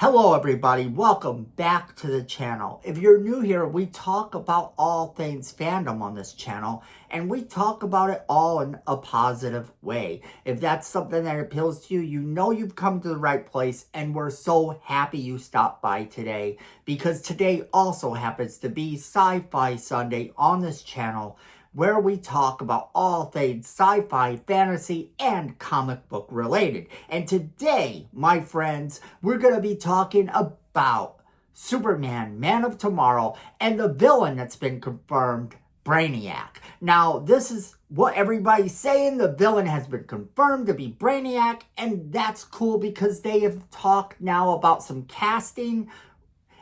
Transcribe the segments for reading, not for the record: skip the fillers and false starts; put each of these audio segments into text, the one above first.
Hello everybody, welcome back to the channel. If you're new here, we talk about all things fandom on this channel, and we talk about it all in a positive way. If that's something that appeals to you, you know you've come to the right place, and we're so happy you stopped by today, because today also happens to be Sci-Fi Sunday on this channel, where we talk about all things sci-fi, fantasy, and comic book related. And today, my friends, we're going to be talking about Superman, Man of Tomorrow, and the villain that's been confirmed, Brainiac. Now, this is what everybody's saying. The villain has been confirmed to be Brainiac, and that's cool because they have talked now about some casting.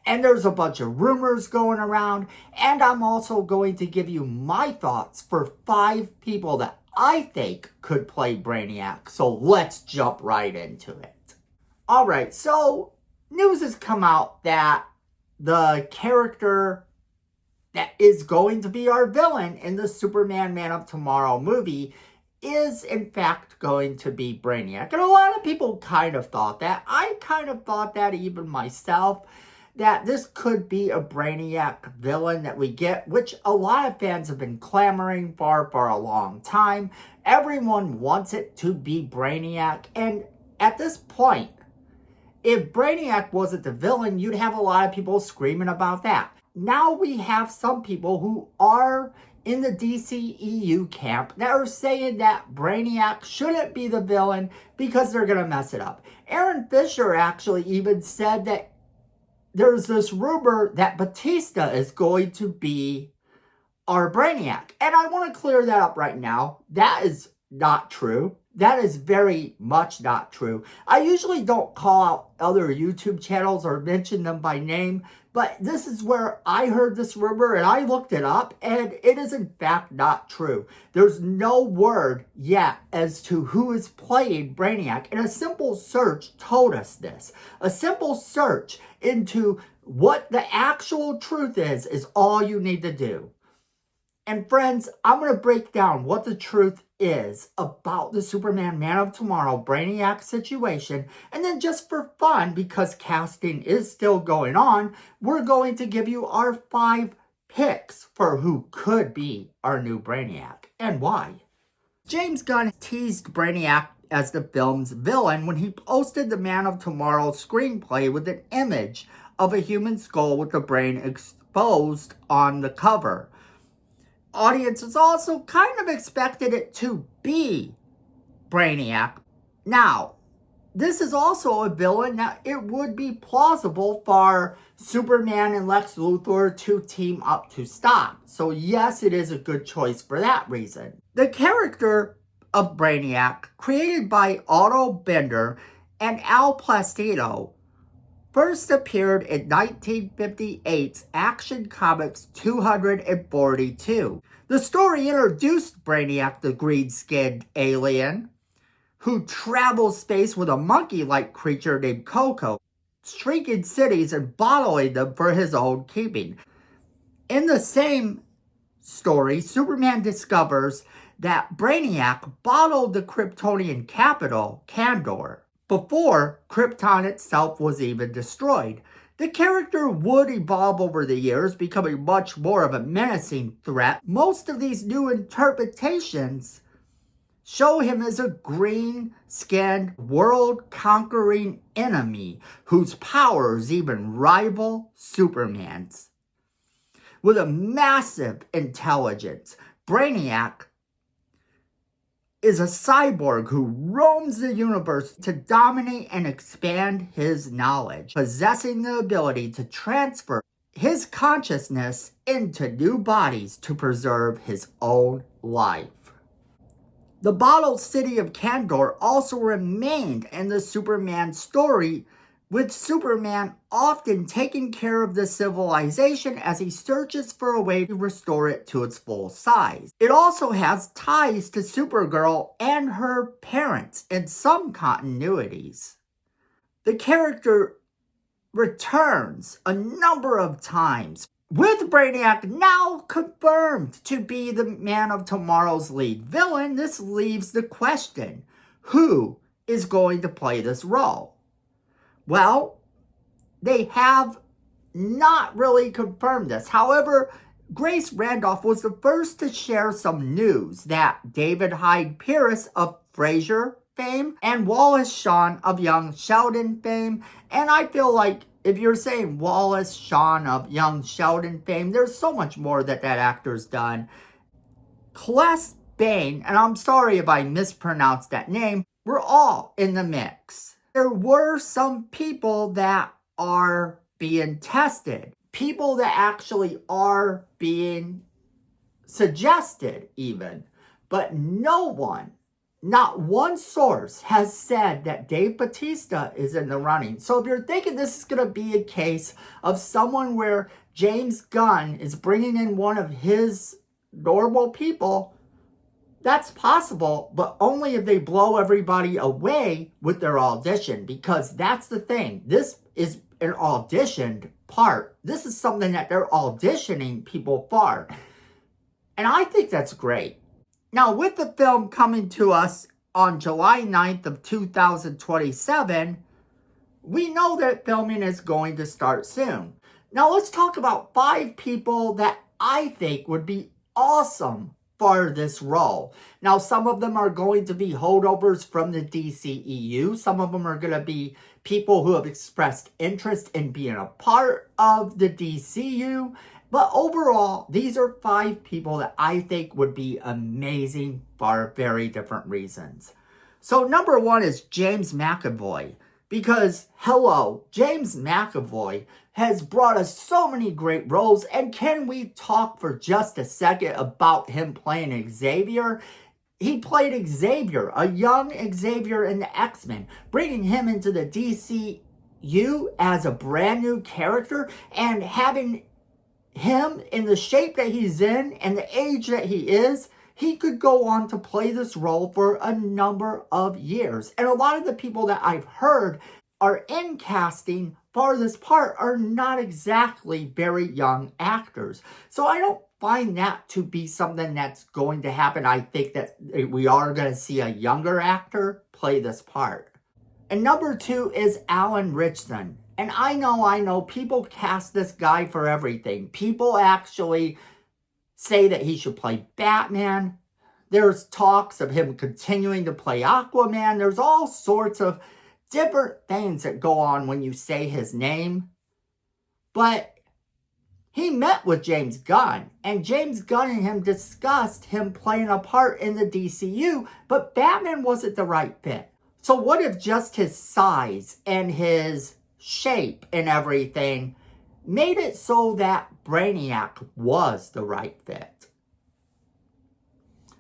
And there's a bunch of rumors going around. And I'm also going to give you my thoughts for 5 people that I think could play Brainiac. So let's jump right into it. Alright, so news has come out that the character that is going to be our villain in the Superman Man of Tomorrow movie is in fact going to be Brainiac. And a lot of people kind of thought that. I kind of thought that even myself, that this could be a Brainiac villain that we get, which a lot of fans have been clamoring for a long time. Everyone wants it to be Brainiac, and at this point, if Brainiac wasn't the villain, you'd have a lot of people screaming about that. Now we have some people who are in the DCEU camp that are saying that Brainiac shouldn't be the villain because they're going to mess it up. Aaron Fisher actually even said that there's this rumor that Batista is going to be our Brainiac. And I want to clear that up right now. That is not true. That is very much not true. I usually don't call out other YouTube channels or mention them by name, but this is where I heard this rumor and I looked it up, and it is in fact not true. There's no word yet as to who is playing Brainiac, and a simple search told us this. A simple search into what the actual truth is all you need to do. And friends, I'm going to break down what the truth is about the Superman Man of Tomorrow Brainiac situation. And then just for fun, because casting is still going on, we're going to give you our 5 picks for who could be our new Brainiac and why. James Gunn teased Brainiac as the film's villain when he posted the Man of Tomorrow screenplay with an image of a human skull with the brain exposed on the cover. Audiences also kind of expected it to be Brainiac. Now, this is also a villain that it would be plausible for Superman and Lex Luthor to team up to stop. So yes, it is a good choice for that reason. The character of Brainiac, created by Otto Bender and Al Placido, first appeared in 1958's Action Comics 242. The story introduced Brainiac, the green-skinned alien, who travels space with a monkey-like creature named Coco, shrinking cities and bottling them for his own keeping. In the same story, Superman discovers that Brainiac bottled the Kryptonian capital, Kandor, before Krypton itself was even destroyed. The character would evolve over the years, becoming much more of a menacing threat. Most of these new interpretations show him as a green-skinned, world-conquering enemy whose powers even rival Superman's. With a massive intelligence, Brainiac is a cyborg who roams the universe to dominate and expand his knowledge, possessing the ability to transfer his consciousness into new bodies to preserve his own life. The bottled city of Kandor also remained in the Superman story, with Superman often taking care of the civilization as he searches for a way to restore it to its full size. It also has ties to Supergirl and her parents in some continuities. The character returns a number of times, with Brainiac now confirmed to be the Man of Tomorrow's lead villain. This leaves the question, who is going to play this role? Well, they have not really confirmed this. However, Grace Randolph was the first to share some news that David Hyde Pierce of Frasier fame and Wallace Shawn of Young Sheldon fame, and I feel like if you're saying Wallace Shawn of Young Sheldon fame, there's so much more that actor's done. Celeste Bain, and I'm sorry if I mispronounced that name, we're all in the mix. There were some people that are being tested. People that actually are being suggested even. But no one, not one source has said that Dave Bautista is in the running. So if you're thinking this is going to be a case of someone where James Gunn is bringing in one of his normal people, that's possible, but only if they blow everybody away with their audition, because that's the thing. This is an auditioned part. This is something that they're auditioning people for. And I think that's great. Now, with the film coming to us on July 9th of 2027, we know that filming is going to start soon. Now, let's talk about 5 people that I think would be awesome for this role. Now, some of them are going to be holdovers from the DCEU. Some of them are going to be people who have expressed interest in being a part of the DCU. But overall, these are 5 people that I think would be amazing for very different reasons. So number 1 is James McAvoy. Because, hello, James McAvoy has brought us so many great roles. And can we talk for just a second about him playing Xavier? He played Xavier, a young Xavier in the X-Men, bringing him into the DCU as a brand new character and having him in the shape that he's in and the age that he is. He could go on to play this role for a number of years. And a lot of the people that I've heard are in casting for this part are not exactly very young actors. So I don't find that to be something that's going to happen. I think that we are going to see a younger actor play this part. And number 2 is Alan Ritchson. And I know, people cast this guy for everything. People actually say that he should play Batman. There's talks of him continuing to play Aquaman. There's all sorts of different things that go on when you say his name. But he met with James Gunn, and James Gunn and him discussed him playing a part in the DCU, but Batman wasn't the right fit. So what if just his size and his shape and everything made it so that Brainiac was the right fit?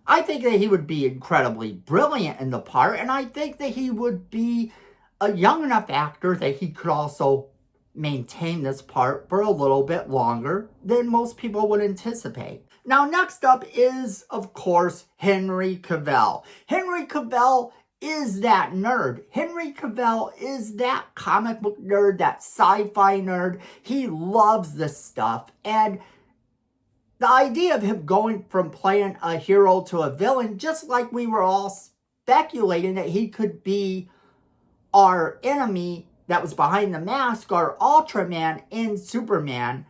I think that he would be incredibly brilliant in the part, and I think that he would be a young enough actor that he could also maintain this part for a little bit longer than most people would anticipate. Now, next up is, of course, Henry Cavill. Henry Cavill is that nerd. Henry Cavill is that comic book nerd, that sci-fi nerd. He loves this stuff. And the idea of him going from playing a hero to a villain, just like we were all speculating that he could be our enemy that was behind the mask, our Ultraman in Superman,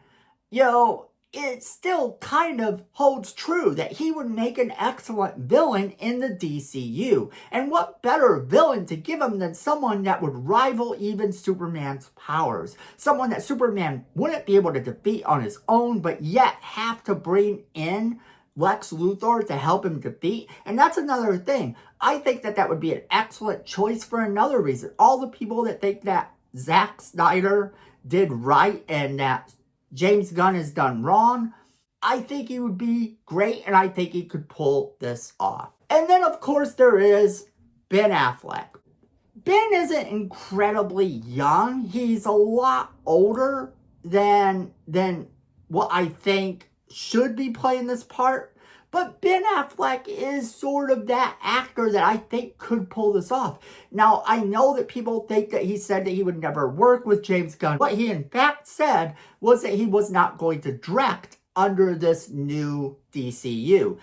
it still kind of holds true that he would make an excellent villain in the DCU. And what better villain to give him than someone that would rival even Superman's powers? Someone that Superman wouldn't be able to defeat on his own, but yet have to bring in Lex Luthor to help him defeat. And that's another thing. I think that would be an excellent choice for another reason. All the people that think that Zack Snyder did right and that James Gunn has done wrong, I think he would be great, and I think he could pull this off. And then, of course, there is Ben Affleck. Ben isn't incredibly young. He's a lot older than what I think should be playing this part. But Ben Affleck is sort of that actor that I think could pull this off. Now, I know that people think that he said that he would never work with James Gunn. What he in fact said was that he was not going to direct under this new DCU.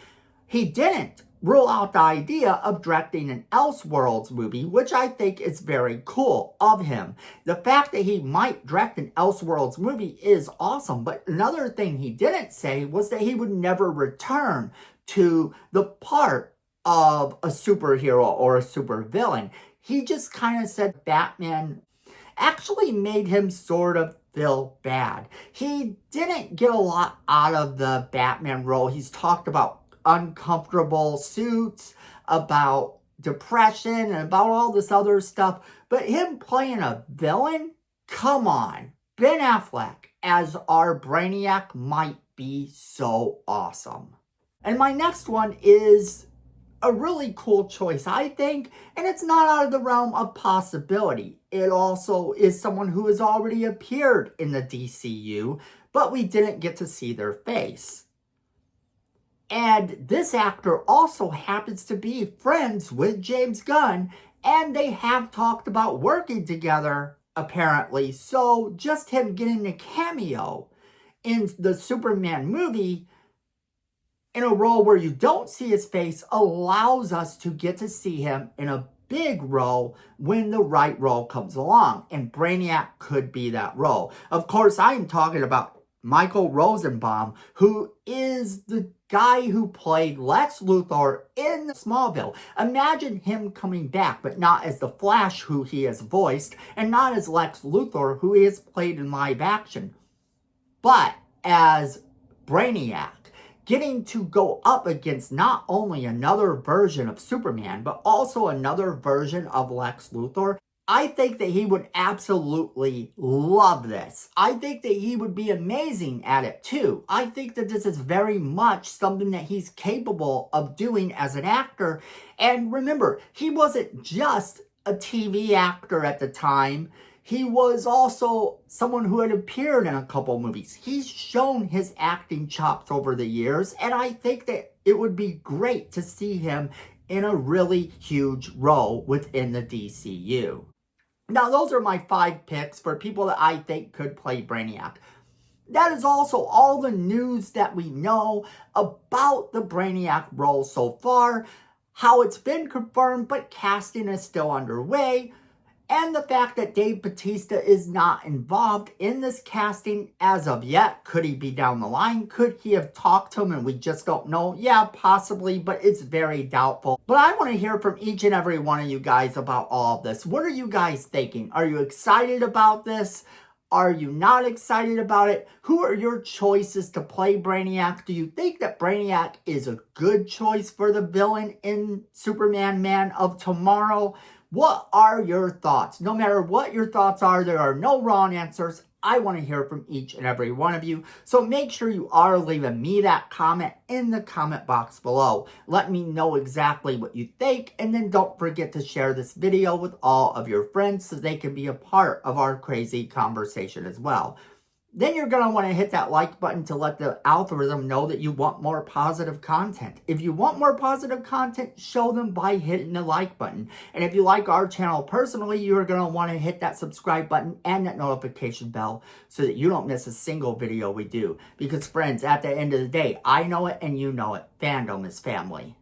He didn't rule out the idea of directing an Elseworlds movie, which I think is very cool of him. The fact that he might direct an Elseworlds movie is awesome, but another thing he didn't say was that he would never return to the part of a superhero or a supervillain. He just kind of said Batman actually made him sort of feel bad. He didn't get a lot out of the Batman role. He's talked about uncomfortable suits, about depression, and about all this other stuff. But him playing a villain? Come on. Ben Affleck as our Brainiac might be so awesome. And my next one is a really cool choice, I think, and it's not out of the realm of possibility. It also is someone who has already appeared in the DCU, but we didn't get to see their face. And this actor also happens to be friends with James Gunn, and they have talked about working together, apparently. So just him getting a cameo in the Superman movie in a role where you don't see his face allows us to get to see him in a big role when the right role comes along. And Brainiac could be that role. Of course, I am talking about Michael Rosenbaum, who is the guy who played Lex Luthor in Smallville. Imagine him coming back, but not as the Flash, who he has voiced, and not as Lex Luthor, who he has played in live action, but as Brainiac, getting to go up against not only another version of Superman, but also another version of Lex Luthor. I think that he would absolutely love this. I think that he would be amazing at it too. I think that this is very much something that he's capable of doing as an actor. And remember, he wasn't just a TV actor at the time. He was also someone who had appeared in a couple movies. He's shown his acting chops over the years, and I think that it would be great to see him in a really huge role within the DCU. Now, those are my 5 picks for people that I think could play Brainiac. That is also all the news that we know about the Brainiac role so far, how it's been confirmed, but casting is still underway, and the fact that Dave Bautista is not involved in this casting as of yet. Could he be down the line? Could he have talked to him and we just don't know? Yeah, possibly, but it's very doubtful. But I want to hear from each and every one of you guys about all of this. What are you guys thinking? Are you excited about this? Are you not excited about it? Who are your choices to play Brainiac? Do you think that Brainiac is a good choice for the villain in Superman Man of Tomorrow? What are your thoughts? No matter what your thoughts are, there are no wrong answers. I want to hear from each and every one of you. So make sure you are leaving me that comment in the comment box below. Let me know exactly what you think. And then don't forget to share this video with all of your friends so they can be a part of our crazy conversation as well. Then you're going to want to hit that like button to let the algorithm know that you want more positive content. If you want more positive content, show them by hitting the like button. And if you like our channel personally, you're going to want to hit that subscribe button and that notification bell so that you don't miss a single video we do. Because friends, at the end of the day, I know it and you know it. Fandom is family.